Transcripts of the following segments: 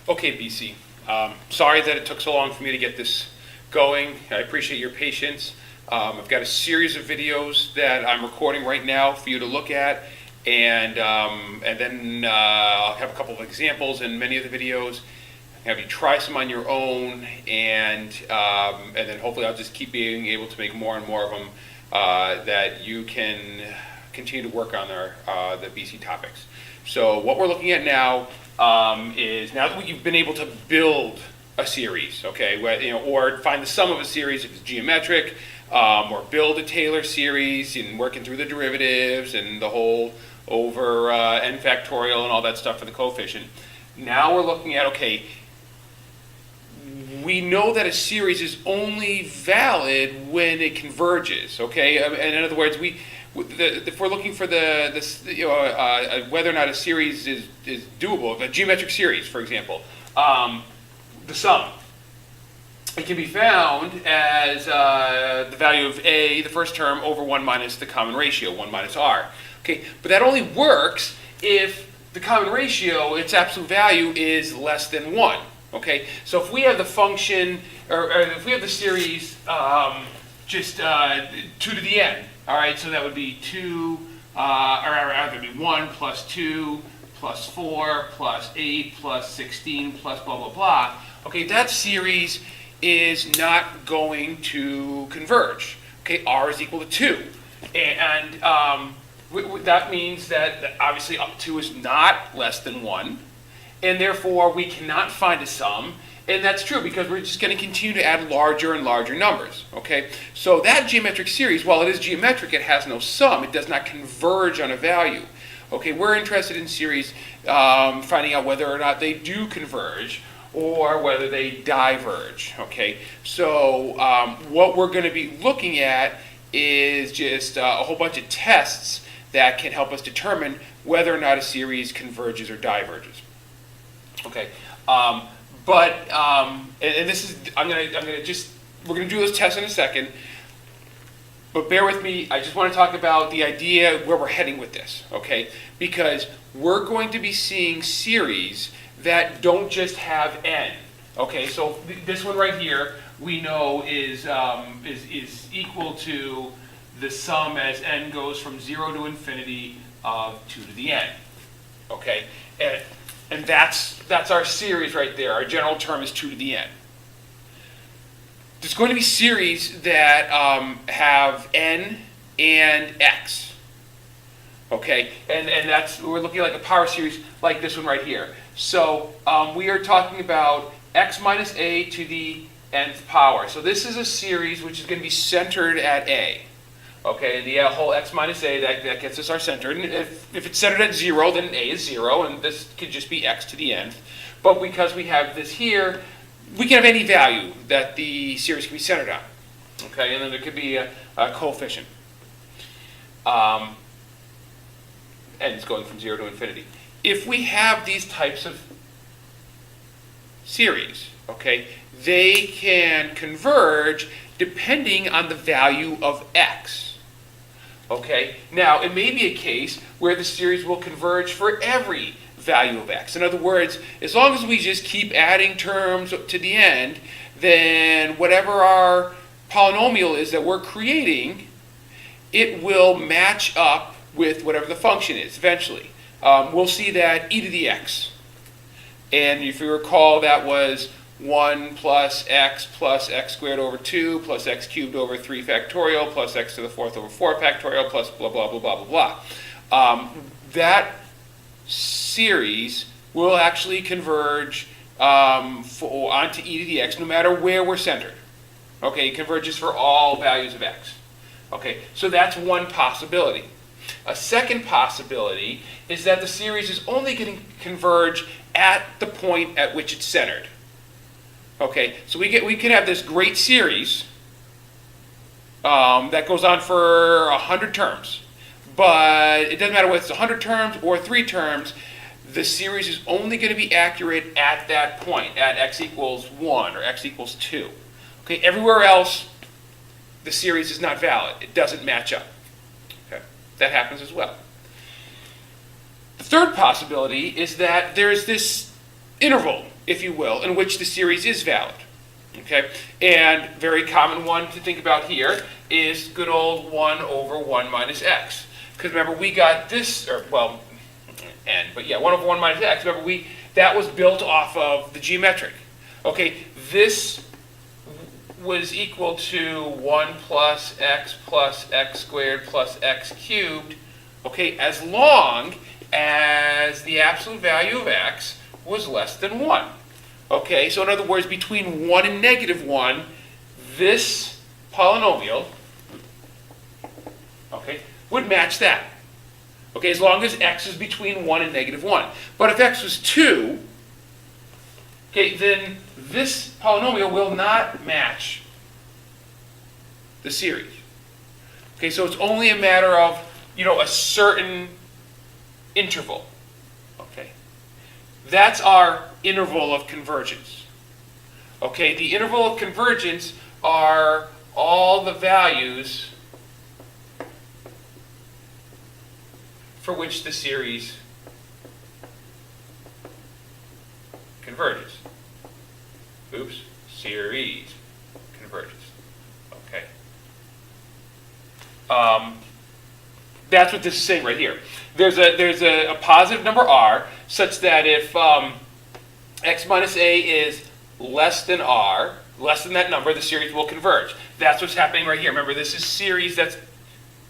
Okay, BC. Sorry that it took so long for me to get this going. I appreciate your patience. I've got a series of videos that I'm recording right now for you to look at, and then I'll have a couple of examples in many of the videos. Have you try some on your own, and then hopefully I'll just keep being able to make more and more of them that you can continue to work on the BC topics. So what we're looking at now is now that you've been able to build a series, okay, or find the sum of a series if it's geometric, or build a Taylor series and working through the derivatives and the whole over n factorial and all that stuff for the coefficient. Now we're looking at, okay, we know that a series is only valid when it converges, okay? And in other words, if we're looking for whether or not a series is doable, a geometric series, for example, the sum, it can be found as the value of a, the first term, over 1 minus the common ratio, 1 minus r. Okay, but that only works if the common ratio, its absolute value, is less than 1. Okay, so if we have the function, or if we have the series just 2 to the n, all right, so that would be 2, or that would be 1 plus 2 plus 4 plus 8 plus 16 plus blah, blah, blah. Okay, that series is not going to converge. Okay, r is equal to 2. And that means that obviously 2 is not less than 1. And therefore, we cannot find a sum. And that's true because we're just going to continue to add larger and larger numbers. Okay, so that geometric series, while it is geometric, it has no sum. It does not converge on a value. Okay, we're interested in series finding out whether or not they do converge or whether they diverge. Okay, so what we're going to be looking at is just a whole bunch of tests that can help us determine whether or not a series converges or diverges. Okay, and this is we're gonna do those tests in a second, but bear with me. I just want to talk about the idea where we're heading with this, okay? Because we're going to be seeing series that don't just have n. Okay, so this one right here we know is equal to the sum as n goes from 0 to infinity of 2 to the n. Okay, and that's our series right there. Our general term is 2 to the n. There's going to be series that have n and x. Okay, and we're looking at like a power series like this one right here. So we are talking about x minus a to the nth power. So this is a series which is going to be centered at a. Okay, and the whole x minus a, that gets us our center. And if it's centered at 0, then a is 0, and this could just be x to the nth. But because we have this here, we can have any value that the series can be centered on. Okay, and then there could be a coefficient. And it's going from 0 to infinity. If we have these types of series, okay, they can converge depending on the value of x. Okay, now it may be a case where the series will converge for every value of x. In other words, as long as we just keep adding terms to the end, then whatever our polynomial is that we're creating, it will match up with whatever the function is eventually. We'll see that e to the x. And if you recall, that was 1 plus x squared over 2 plus x cubed over 3 factorial plus x to the 4th over 4 factorial plus blah, blah, blah, blah, blah, blah. That series will actually converge onto e to the x no matter where we're centered. Okay, it converges for all values of x. Okay, so that's one possibility. A second possibility is that the series is only going to converge at the point at which it's centered. Okay, so we can have this great series that goes on for 100 terms, but it doesn't matter whether it's 100 terms or 3 terms. The series is only going to be accurate at that point, at x equals 1 or x equals 2. Okay, everywhere else, the series is not valid. It doesn't match up. Okay, that happens as well. The third possibility is that there's this interval if you will, in which the series is valid. Okay, and very common one to think about here is good old 1 over 1 minus x. Because remember, we got this, or well, n, but yeah, 1 over 1 minus x. Remember, that was built off of the geometric. Okay, this was equal to 1 plus x squared plus x cubed, okay, as long as the absolute value of x was less than 1. Okay, so in other words, between 1 and negative 1, this polynomial, okay, would match that. Okay, as long as x is between 1 and negative 1. But if x was 2, okay, then this polynomial will not match the series. Okay, so it's only a matter of, a certain interval. Okay, that's our interval of convergence. Okay, the interval of convergence are all the values for which the series converges. Oops, series converges. Okay. That's what this is saying right here. There's a positive number r such that if x minus a is less than r, less than that number, the series will converge. That's what's happening right here. Remember, this is series that's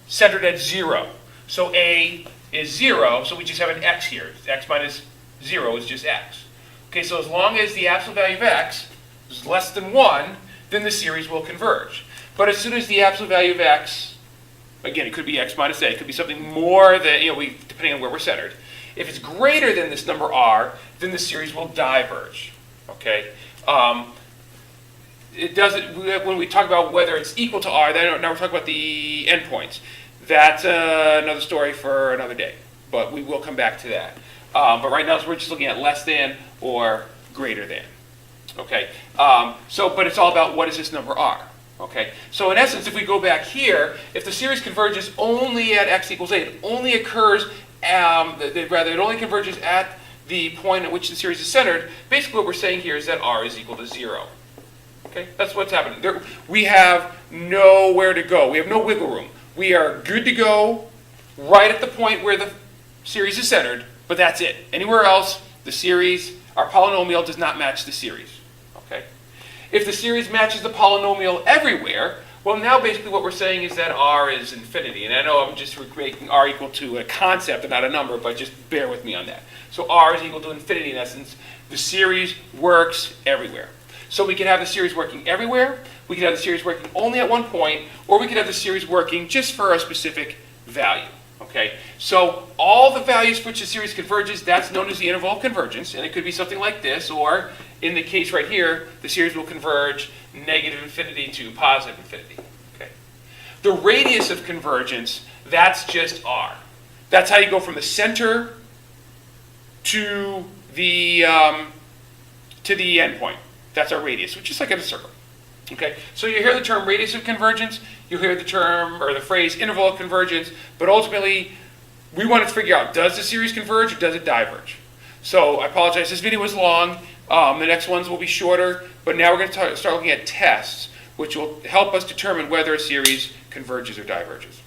centered at 0. So a is 0, so we just have an x here. X minus 0 is just x. Okay, so as long as the absolute value of x is less than 1, then the series will converge. But as soon as the absolute value of x, again, it could be x minus a, it could be something more than, depending on where we're centered. If it's greater than this number r, then the series will diverge. Okay? It doesn't, when we talk about whether it's equal to r, now we're talking about the endpoints. That's another story for another day, but we will come back to that. But right now, we're just looking at less than or greater than. Okay? But it's all about what is this number r. Okay? So in essence, if we go back here, if the series converges only at x equals a, it only occurs, it only converges at the point at which the series is centered, basically what we're saying here is that r is equal to 0. Okay? That's what's happening. We have nowhere to go. We have no wiggle room. We are good to go right at the point where the series is centered, but that's it. Anywhere else, the series, our polynomial does not match the series. Okay? If the series matches the polynomial everywhere, well, now basically what we're saying is that r is infinity. And I know I'm just making r equal to a concept and not a number, but just bear with me on that. So r is equal to infinity in essence. The series works everywhere. So we can have the series working everywhere, we can have the series working only at one point, or we can have the series working just for a specific value. Okay? So all the values for which the series converges, that's known as the interval of convergence, and it could be something like this, or in the case right here, the series will converge negative infinity to positive infinity. Okay? The radius of convergence, that's just r. That's how you go from the center to the endpoint. That's our radius, which is like in a circle. Okay, so you hear the term radius of convergence, you hear the term or the phrase interval of convergence, but ultimately we wanted to figure out, does the series converge or does it diverge? So I apologize, this video was long, the next ones will be shorter, but now we're going to start looking at tests which will help us determine whether a series converges or diverges.